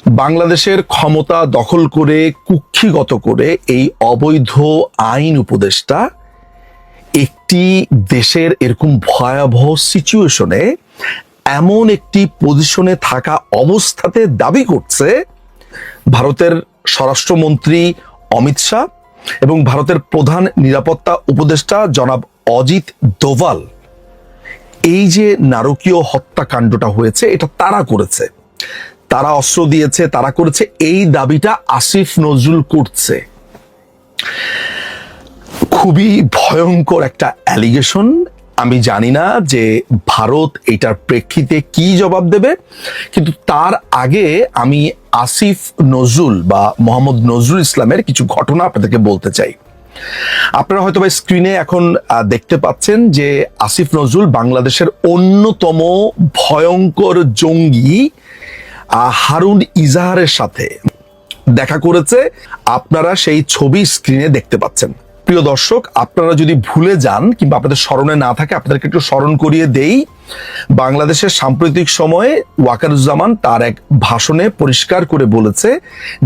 বাংলাদেশের ক্ষমতা দখল করে কুক্ষিগত করে এই অবৈধ আইন উপদেষ্টা একটি দেশের এরকম ভয়াবহ সিচুয়েশনে এমন একটি পজিশনে থাকা অবস্থাতে দাবি করছে ভারতের স্বরাষ্ট্রমন্ত্রী অমিত শাহ এবং ভারতের প্রধান নিরাপত্তা উপদেষ্টা জনাব অজিত দোভাল। এই যে নারকীয় হত্যাকাণ্ডটা হয়েছে এটা তারা করেছে, তারা অস্ত্র দিয়েছে, তারা করেছে, এই দাবিটা আসিফ নজরুল করছে। খুবই ভয়ঙ্কর একটা অ্যালিগেশন। আমি জানি না যে ভারত এটার প্রেক্ষিতে কি জবাব দেবে, কিন্তু তার আগে আমি আসিফ নজরুল বা মোহাম্মদ নজরুল ইসলামের কিছু ঘটনা আপনাদেরকে বলতে চাই। আপনারা হয়তো বা স্ক্রিনে এখন দেখতে পাচ্ছেন যে আসিফ নজরুল বাংলাদেশের অন্যতম ভয়ঙ্কর জঙ্গি হারুন ইজাহারের সাথে দেখা করেছে। আপনারা সেই ছবি স্ক্রিনে দেখতে পাচ্ছেন। প্রিয় দর্শক, আপনারা যদি ভুলে যান কিংবা আপনাদের স্মরণে না থাকে, আপনাদেরকে একটু স্মরণ করিয়ে দেই। বাংলাদেশের সাম্প্রতিক সময়ে ওয়াকারুজ্জামান তার এক ভাষণে পরিষ্কার করে বলেছে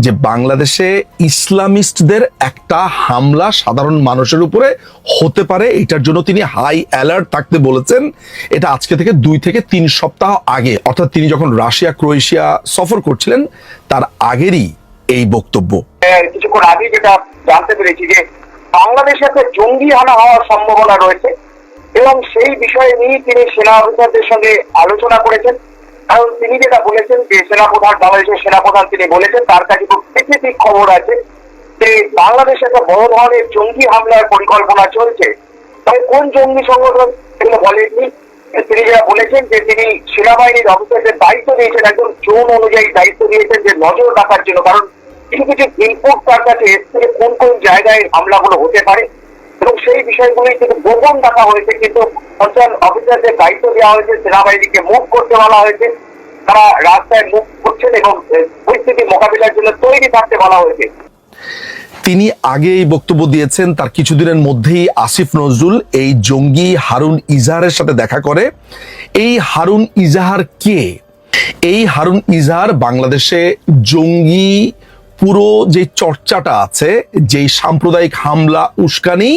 যে বাংলাদেশে ইসলামিস্টদের একটা হামলা সাধারণ মানুষের উপরে হতে পারে, এটার জন্য তিনি হাই অ্যালার্ট থাকতে বলেছেন। এটা আজকে থেকে 2 থেকে 3 সপ্তাহ আগে, অর্থাৎ তিনি যখন রাশিয়া ক্রোয়েশিয়া সফর করছিলেন তার আগেরই এই বক্তব্য। কিছুক্ষণ আগে যেটা জানতে পেরেছি যে বাংলাদেশে একটা জঙ্গি হানা হওয়ার সম্ভাবনা রয়েছে এবং সেই বিষয়ে নিয়ে তিনি সেনা অফিসারদের সঙ্গে আলোচনা করেছেন। কারণ তিনি যেটা বলেছেন যে সেনাপ্রধান, বাংলাদেশের সেনাপ্রধান তিনি বলেছেন তার কাছে খুব স্পেসিফিক খবর আছে যে বাংলাদেশে একটা বড় ধরনের জঙ্গি হামলার পরিকল্পনা চলছে। তবে কোন জঙ্গি সংগঠন এগুলো বলেননি। তিনি যেটা বলেছেন যে তিনি সেনাবাহিনীর অফিসারদের দায়িত্ব দিয়েছেন, একদম জোন অনুযায়ী দায়িত্ব দিয়েছেন যে নজর রাখার জন্য। কারণ কিছু কিছু ইনপুট তার কাছে এসছে কোন কোন জায়গায় হামলাগুলো হতে পারে এবং সেই বিষয়গুলি কিন্তু গোপন রাখা হয়েছে। কিন্তু কনসার্ন অফিসারদের দায়িত্ব দেওয়া হয়েছে, সেনাবাহিনীকে মুভ করতে বলা হয়েছে, তারা রাস্তায় মুভ করছেন এবং পরিস্থিতি মোকাবিলার জন্য তৈরি থাকতে বলা হয়েছে। তিনি আগে এই বক্তব্য দিয়েছেন, তার কিছুদিনের মধ্যেই আসিফ নজরুল এই জঙ্গি হারুন ইজাহারের সাথে দেখা করে। এই হারুন ইজাহার কে? এই হারুন ইজাহার বাংলাদেশে জঙ্গি পুরো যে চর্চাটা আছে, যেই সাম্প্রদায়িক হামলা উস্কানি,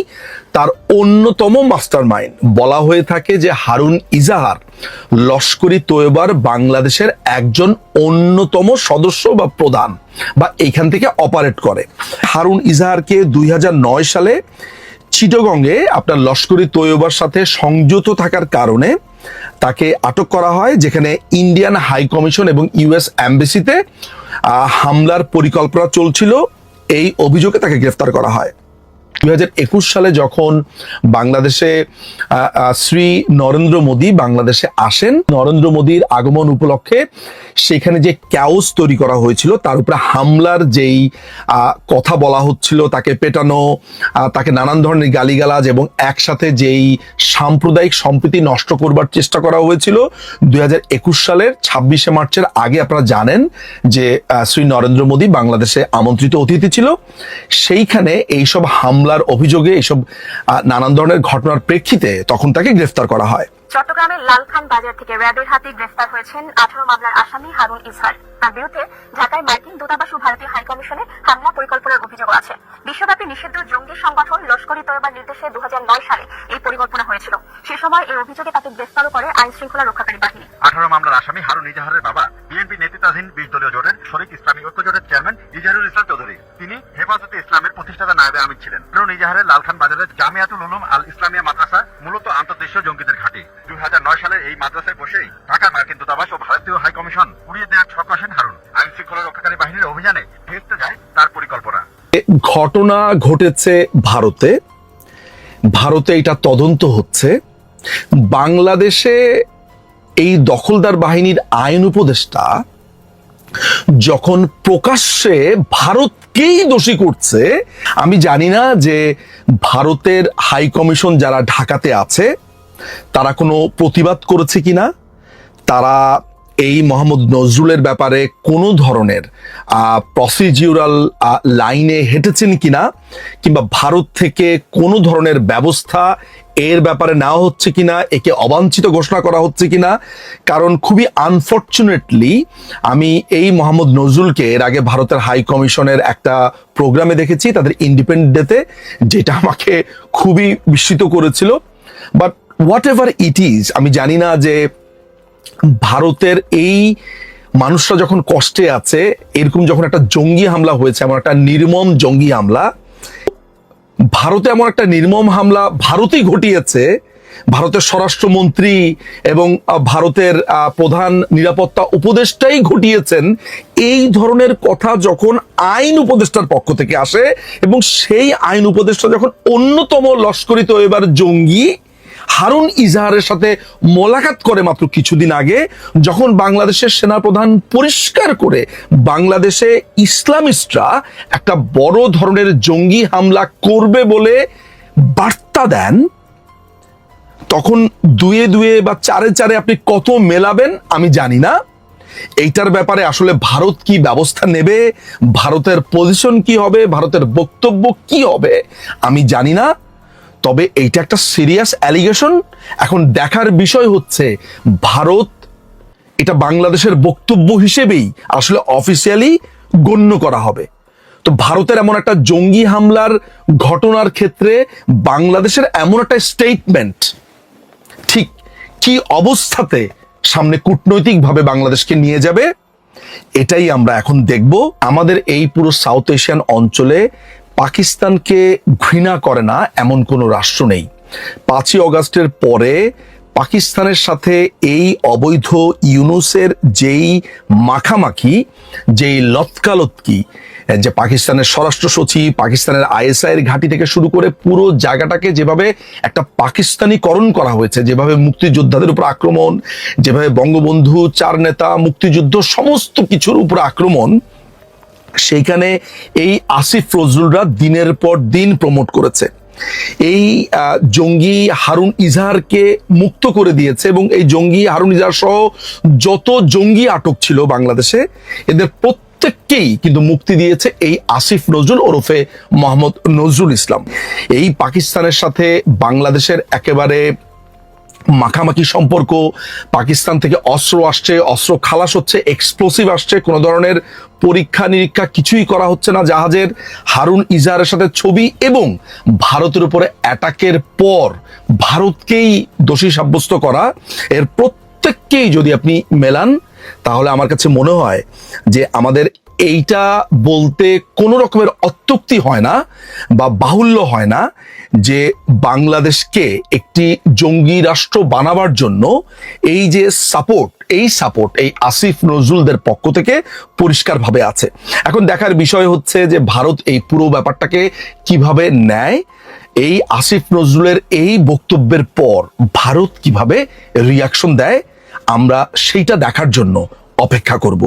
তার অন্যতম মাস্টার মাইন্ড। বলা হয়ে থাকে যে হারুন ইজাহার লস্করি তৈয়বার বাংলাদেশের একজন অন্যতম সদস্য বা প্রধান, বা এইখান থেকে অপারেট করে। হারুন ইজাহারকে 2009 সালে চিটাগংয়ে আপনার লস্করি তৈয়বার সাথে সংযুক্ত থাকার কারণে তাকে আটক করা হয়, যেখানে ইন্ডিয়ান হাই কমিশন এবং ইউএস এমবেসিতে হামলার পরিকল্পনা চলছিল। এই অভিযোগে তাকে গ্রেফতার করা হয়। 2021 সালে যখন বাংলাদেশে শ্রী নরেন্দ্র মোদী বাংলাদেশে আসেন, নরেন্দ্র মোদীর আগমন উপলক্ষে সেখানে যে ক্যাওস তৈরি করা হয়েছিল, তার উপরে হামলার যেই কথা বলা হচ্ছিল, তাকে পেটানো, তাকে নানান ধরনের গালিগালাজ এবং একসাথে যেই সাম্প্রদায়িক সম্প্রীতি নষ্ট করবার চেষ্টা করা হয়েছিল, 2021 সালের 26শে মার্চের আগে আপনারা জানেন যে শ্রী নরেন্দ্র মোদী বাংলাদেশে আমন্ত্রিত অতিথি ছিল। সেইখানে এইসব হামলার অভিযোগে, এইসব নানান ধরনের ঘটনার প্রেক্ষিতে তখন তাকে গ্রেফতার করা হয়। চট্টগ্রামের লালখান বাজার থেকে র্যাবের হাতে গ্রেফতার হয়েছেন 18 মামলার আসামি হারুন ইজহার। তার বিরুদ্ধে ঢাকায় মার্কিন দূতাবাস ও ভারতীয় হাইকমিশনে হামলা পরিকল্পনার অভিযোগ আছে। বিশ্বব্যাপী নিষিদ্ধ জঙ্গি সংগঠন লস্করি তৈয়বার নির্দেশে 2009 সালে এই পরিকল্পনা হয়েছিল। সে সময় এই অভিযোগে তাকে গ্রেফতারও করে আইন শৃঙ্খলা রক্ষাকারী বাহিনী। 18 মামলার আসামি হারুন ইজাহারের বাবা বিএনপি নেতৃত্বাধীন 20 দলীয় জোটের শরীক ইসলামী ঐক্য জোটের চেয়ারম্যান ইজাহারুল ইসলাম চৌধুরী। তিনি হেফাজতে ইসলামের প্রতিষ্ঠাতা নায়েবে আমির ছিলেন। হারুন ইজাহারের লালখান বাজারের জামিয়াতুল উলুম আল ইসলামিয়া মাদ্রাসা মূলত আন্তর্দেশীয় জঙ্গিদের ঘাঁটি। 2009 সালের এই মাদ্রাসায় বসেই ঢাকা মার্কিন দূতাবাস ও ভারতীয় হাইকমিশন উড়িয়ে দেওয়ার ছক কষেন হারুন। আইন শৃঙ্খলা রক্ষাকারী বাহিনীর অভিযানে ভেস্তে যায় তার পরিকল্পনা। ঘটনা ঘটেছে ভারতে, ভারতে এটা তদন্ত হচ্ছে। বাংলাদেশে এই দখলদার বাহিনীর আইন উপদেষ্টা যখন প্রকাশ্যে ভারতকেই দোষী করছে, আমি জানি না যে ভারতের হাই কমিশন যারা ঢাকাতে আছে তারা কোনো প্রতিবাদ করেছে কিনা, তারা এই মোহাম্মদ নজরুলের ব্যাপারে কোনো ধরনের প্রসিডিউরাল লাইনে হেঁটেছেন কিনা, কিংবা ভারত থেকে কোনো ধরনের ব্যবস্থা এর ব্যাপারে নেওয়া হচ্ছে কিনা, একে অবাঞ্ছিত ঘোষণা করা হচ্ছে কিনা। কারণ খুবই আনফর্চুনেটলি আমি এই মোহাম্মদ নজরুলকে এর আগে ভারতের হাই কমিশনের একটা প্রোগ্রামে দেখেছি, তাদের ইন্ডিপেন্ডেন্ট ডেতে, যেটা আমাকে খুবই বিস্মিত করেছিল। But what ever it is, আমি জানি না যে ভারতের এই মানুষরা যখন কষ্টে আছে, এরকম যখন একটা জঙ্গি হামলা হয়েছে, এমন একটা নির্মম জঙ্গি হামলা, ভারতে এমন একটা নির্মম হামলা ভারতেই ঘটিয়েছে, ভারতের স্বরাষ্ট্রমন্ত্রী এবং ভারতের প্রধান নিরাপত্তা উপদেষ্টাই ঘটিয়েছেন, এই ধরনের কথা যখন আইন উপদেষ্টার পক্ষ থেকে আসে, এবং সেই আইন উপদেষ্টা যখন অন্যতম লস্করি তৈয়বার জঙ্গি হারুন ইজাহারের সাথে মোলাকাত করে মাত্র কিছুদিন আগে, যখন বাংলাদেশের সেনাপ্রধান পরিষ্কার করে বাংলাদেশে ইসলামিস্টরা একটা বড় ধরনের জঙ্গি হামলা করবে বলে বার্তা দেন, তখন দুয়ে দুয়ে বা চারে চারে আপনি কত মেলাবেন আমি জানি না। এইটার ব্যাপারে আসলে ভারত কি ব্যবস্থা নেবে, ভারতের পজিশন কি হবে, ভারতের বক্তব্য কি হবে আমি জানি না। তবে এইটা একটা সিরিয়াস অ্যালিগেশন। এখন দেখার বিষয় হচ্ছে ভারত এটা বাংলাদেশের বক্তব্য হিসেবেই আসলে অফিসিয়ালি গণ্য করা হবে। তো ভারতের এমন একটা জঙ্গি হামলার ঘটনার ক্ষেত্রে বাংলাদেশের এমন একটা স্টেটমেন্ট ঠিক কি অবস্থাতে সামনে কূটনৈতিকভাবে বাংলাদেশকে নিয়ে যাবে, এটাই আমরা এখন দেখব। আমাদের এই পুরো সাউথ এশিয়ান অঞ্চলে পাকিস্তানকে ঘৃণা করে না এমন কোনো রাষ্ট্র নেই। 5ই অগাস্টের পরে পাকিস্তানের সাথে এই অবৈধ ইউনুসের যেই মাখামাখি, যেই লতকালতকি, যে পাকিস্তানের স্বরাষ্ট্র সচিব, পাকিস্তানের আইএসআই এর ঘাঁটি থেকে শুরু করে পুরো জায়গাটাকে যেভাবে একটা পাকিস্তানিকরণ করা হয়েছে, যেভাবে মুক্তিযোদ্ধাদের উপর আক্রমণ, যেভাবে বঙ্গবন্ধু, চার নেতা, মুক্তিযুদ্ধ, সমস্ত কিছুর উপর আক্রমণ, সেইখানে এই আসিফ নজরুলরা দিনের পর দিন প্রমোট করেছে। এই জঙ্গি হারুন ইজাহারকে মুক্ত করে দিয়েছে, এবং এই জঙ্গি হারুন ইজাহার সহ যত জঙ্গি আটক ছিল বাংলাদেশে, এদের প্রত্যেককেই কিন্তু মুক্তি দিয়েছে এই আসিফ নজরুল ওরফে মোহাম্মদ নজরুল ইসলাম। এই পাকিস্তানের সাথে বাংলাদেশের একেবারে মাখামাখি সম্পর্ক, পাকিস্তান থেকে অস্ত্র আসছে, অস্ত্র খালাস হচ্ছে, এক্সপ্লোসিভ আসছে, কোনো ধরনের পরীক্ষা নিরীক্ষা কিছুই করা হচ্ছে না জাহাজের। হারুন ইজাহারের সাথে ছবি এবং ভারতের উপরে অ্যাটাকের পর ভারতকেই দোষী সাব্যস্ত করা, এর প্রত্যেককেই যদি আপনি মেলান, তাহলে আমার কাছে মনে হয় যে আমাদের এইটা বলতে কোনো রকমের অত্যুক্তি হয় না বা বাহুল্য হয় না যে বাংলাদেশকে একটি জঙ্গি রাষ্ট্র বানাবার জন্য এই যে সাপোর্ট, এই আসিফ নজরুলদের পক্ষ থেকে পরিষ্কারভাবে আছে। এখন দেখার বিষয় হচ্ছে যে ভারত এই পুরো ব্যাপারটাকে কিভাবে নেয়, এই আসিফ নজরুলের এই বক্তব্যের পর ভারত কিভাবে রিয়াকশন দেয়, আমরা সেইটা দেখার জন্য অপেক্ষা করব।